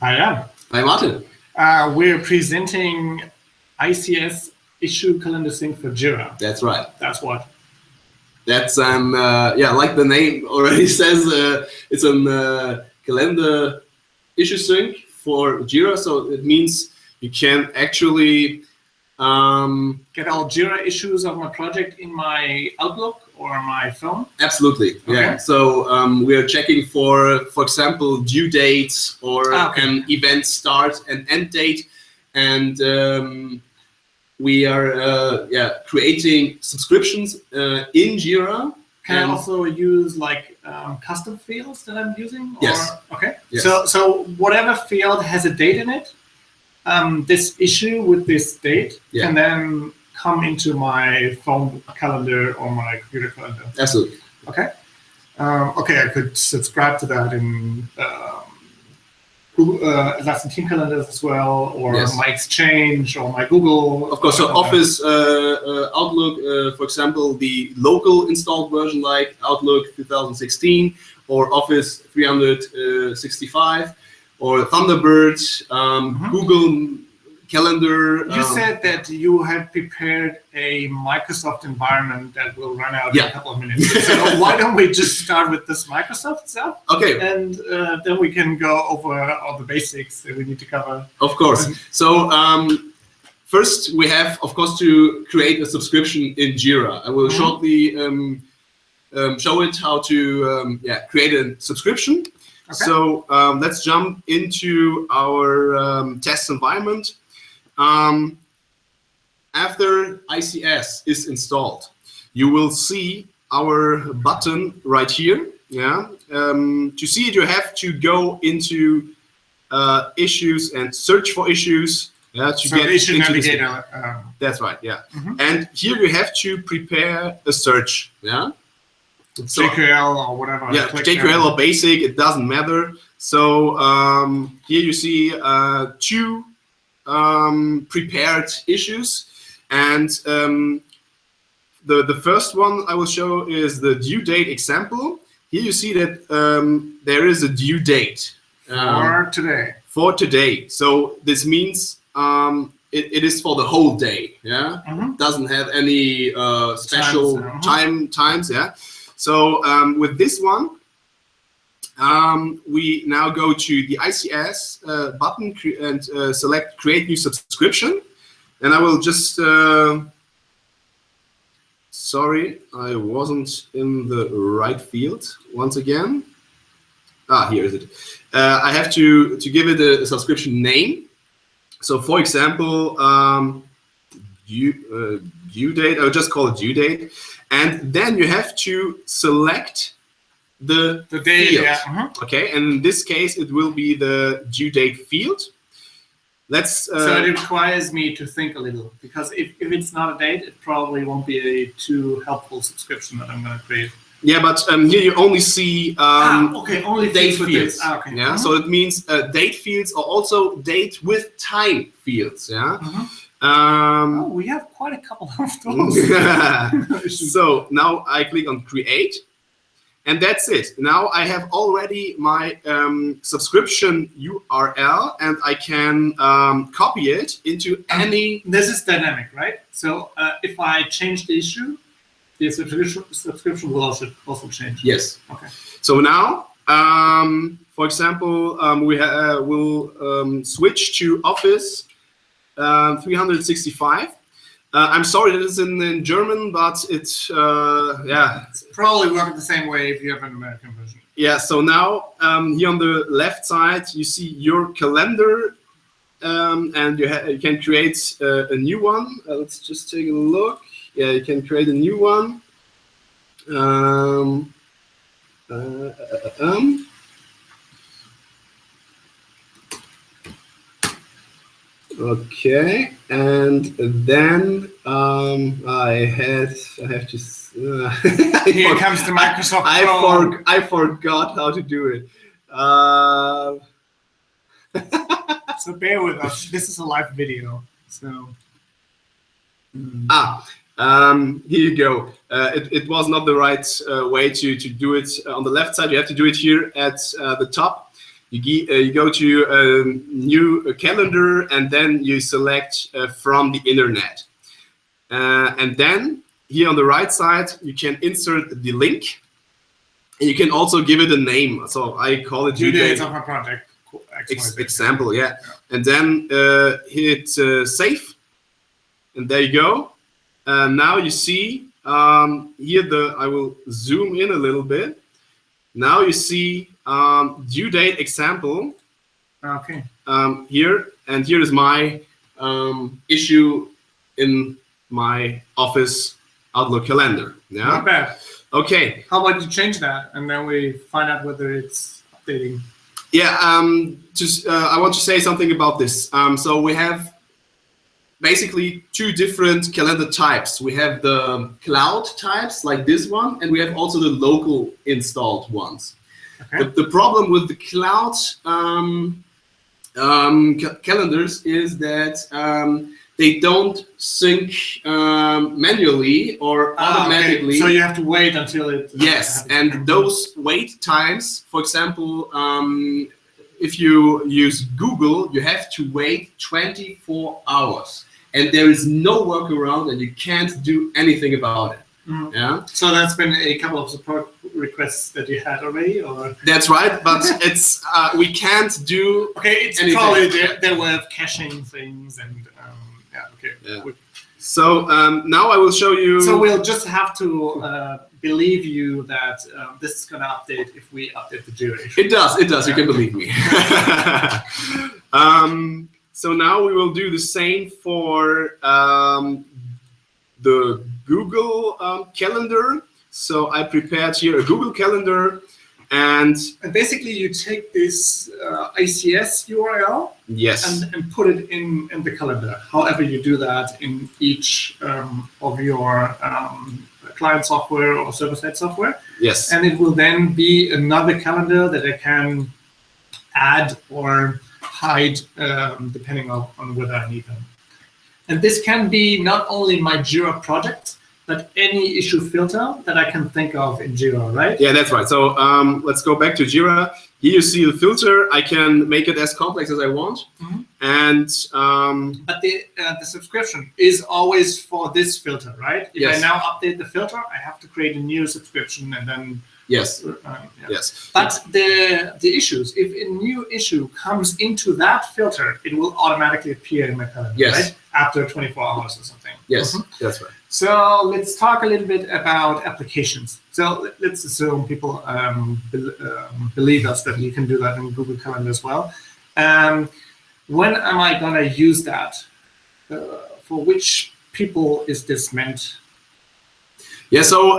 I am. Hi, Martin. We're presenting ICS issue calendar sync for JIRA. That's right. That's what? That's yeah, like the name already says, it's a calendar issue sync for JIRA. So it means you can actually get all JIRA issues of my project in my Outlook or my phone? Absolutely, yeah. Okay. So we are checking for example, due dates or an event start and end date, and we are creating subscriptions in JIRA. Can I also use like custom fields that I'm using? Or? Yes. Okay. Yes. So whatever field has a date in it, this issue with this date can then come into my phone calendar or my computer calendar. Absolutely. Okay. Okay, I could subscribe to that in Google, Atlassian team calendars as well, or my Exchange or my Google. Of course, so Office, Outlook, for example, the local installed version like Outlook 2016 or Office 365 or Thunderbird, Google Calendar. You said that you have prepared a Microsoft environment that will run out in a couple of minutes. So why don't we just start with this Microsoft stuff? Okay. And then we can go over all the basics that we need to cover. Of course. So first we have, of course, to create a subscription in JIRA. I will shortly show it how to create a subscription. Okay. So let's jump into our test environment. After ICS is installed, you will see our button right here. Yeah. To see it, you have to go into issues and search for issues. Yeah. To get issue navigator. That's right. Yeah. And here you have to prepare a search. Yeah. So, JQL or whatever. Yeah, JQL or basic, it doesn't matter. So here you see two prepared issues, and the first one I will show is the due date example. Here you see that there is a due date for today. For today. So this means it is for the whole day. Yeah, doesn't have any special times. Yeah. So with this one, we now go to the ICS button and select Create New Subscription. And I will just, sorry, I wasn't in the right field once again. Ah, here is it. I have to give it a subscription name. So for example, due date, I'll just call it due date. And then you have to select the date, field. Okay, and in this case, it will be the due date field. Let's. So it requires me to think a little, because if it's not a date, it probably won't be a too helpful subscription that I'm going to create. Yeah, but here you only see only date fields. Okay. Yeah, so it means date fields are also date with time fields. Yeah. We have quite a couple of those. So now I click on Create, and that's it. Now I have already my subscription URL, and I can copy it into any. This is dynamic, right? So if I change the issue, the subscription will also change. Yes. Okay. So now, for example, we will switch to Office 365. I'm sorry that it's in German, but it's It's probably working the same way if you have an American version. Yeah. So now here on the left side you see your calendar, and you can create a new one. Let's just take a look. Yeah, you can create a new one. Okay, and then I have to. Here comes the Microsoft. I forgot how to do it. So bear with us. This is a live video. So. Here you go. It was not the right way to do it on the left side. You have to do it here at the top. You go to a new calendar, and then you select from the internet. And then here on the right side, you can insert the link. And you can also give it a name. So I call it due dates of my project. Example, yeah. And then hit save. And there you go. Now you see here I will zoom in a little bit. Now you see due date example. Okay. Here, and here is my issue in my Office Outlook calendar. Yeah. Not bad. Okay. How about you change that, and then we find out whether it's updating. Yeah. I want to say something about this. So we have basically two different calendar types. We have the cloud types like this one, and we have also the local installed ones. Okay. The problem with the cloud calendars is that they don't sync manually or automatically. Okay. So you have to wait until it. Yes, and those wait times, for example, if you use Google, you have to wait 24 hours. And there is no workaround, and you can't do anything about it. Mm. Yeah. So that's been a couple of support requests that you had already, or? That's right, but it's we can't do. Okay, it's anything. Probably their way of caching things, and yeah. Okay. Yeah. So now I will show you. So we'll just have to believe you that this is going to update if we update the JIRA issue. It does. It does. You can believe me. So now we will do the same for the Google calendar. So I prepared here a Google calendar, and basically you take this ICS URL, yes, and put it in the calendar. However you do that in each of your client software or server-side software. Yes, and it will then be another calendar that I can add or hide depending on whether I need them. And this can be not only my JIRA project, but any issue filter that I can think of in JIRA, right? Yeah, that's right. So let's go back to JIRA. Here you see the filter. I can make it as complex as I want. Mm-hmm. And but the subscription is always for this filter, right? If yes. I now update the filter, I have to create a new subscription and then. Yes. Yeah. Yes. But the issues, if a new issue comes into that filter, it will automatically appear in my calendar, yes. right? After 24 hours or something. Yes, mm-hmm. That's right. So let's talk a little bit about applications. So let's assume people believe us that you can do that in Google Calendar as well. When am I going to use that? For which people is this meant? Yeah, so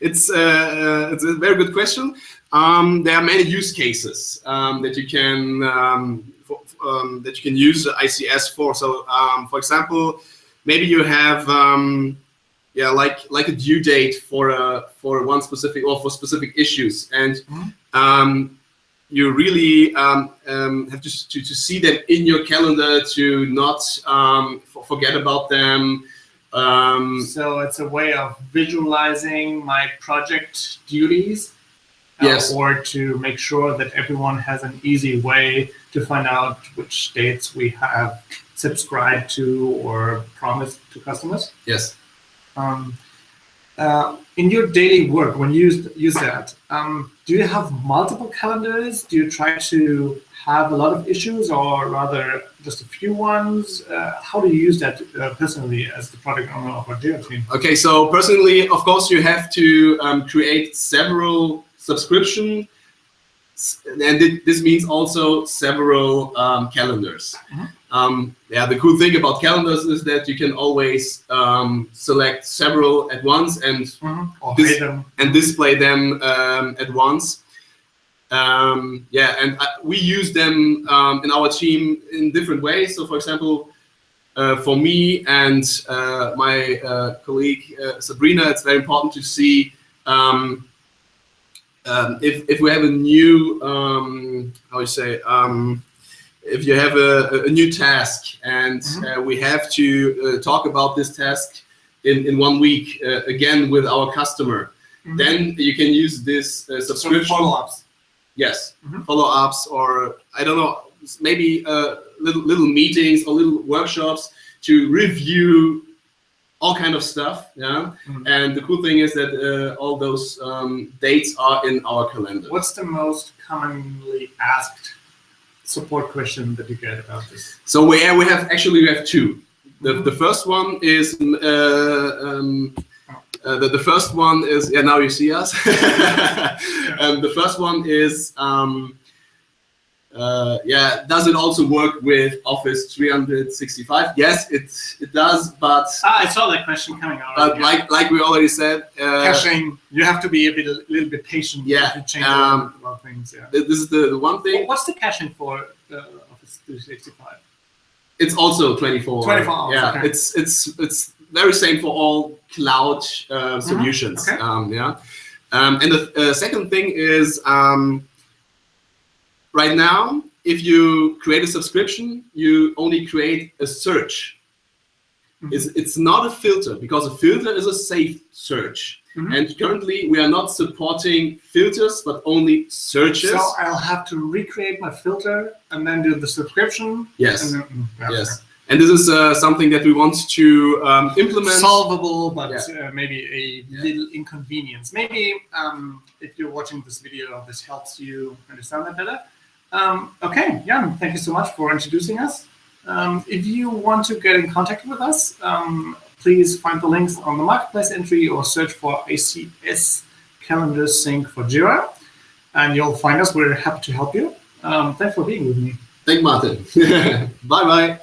it's a very good question. There are many use cases that you can use ICS for. So, for example, maybe you have like a due date for one specific or for specific issues, and mm-hmm. You really have to see them in your calendar to not forget about them. So it's a way of visualizing my project duties, yes, or to make sure that everyone has an easy way to find out which dates we have subscribed to or promised to customers. Yes. In your daily work, when you use that, do you have multiple calendars? Do you try to have a lot of issues, or rather just a few ones? How do you use that personally as the product owner of our JIRA team? Okay, so personally, of course, you have to create several subscriptions, and this means also several calendars. Mm-hmm. Yeah, the cool thing about calendars is that you can always select several at once and mm-hmm. Display them at once. Yeah, and we use them in our team in different ways. So, for example, for me and my colleague Sabrina, it's very important to see if we have a new if you have a new task and mm-hmm. We have to talk about this task in 1 week again with our customer, mm-hmm. then you can use this subscription. Follow-ups. Yes, follow-ups, or I don't know, maybe little meetings or little workshops to review all kind of stuff. Yeah, and the cool thing is that all those dates are in our calendar. What's the most commonly asked support question that you get about this? So we have two. The first one is the first one is, yeah, now you see us. The first one is, yeah, does it also work with Office 365? Yes, it does, but I saw that question coming out. But like we already said, caching, you have to be a little bit patient. Yeah, to change a lot of things. Yeah. This is the one thing. What's the caching for Office 365? It's also 24. 24 hours. Yeah, okay. It's very same for all cloud solutions. Okay. Yeah, and the second thing is right now, if you create a subscription, you only create a search. It's not a filter, because a filter is a safe search. And currently we are not supporting filters, but only searches. So I'll have to recreate my filter and then do the subscription. Yes. And then, yes. And this is something that we want to implement. Solvable, but maybe a little inconvenience. Maybe if you're watching this video, this helps you understand that better. Okay, Jan, thank you so much for introducing us. If you want to get in contact with us, please find the links on the marketplace entry or search for ICS calendar sync for JIRA, and you'll find us. We're happy to help you. Thanks for being with me. Thank Martin. Bye-bye.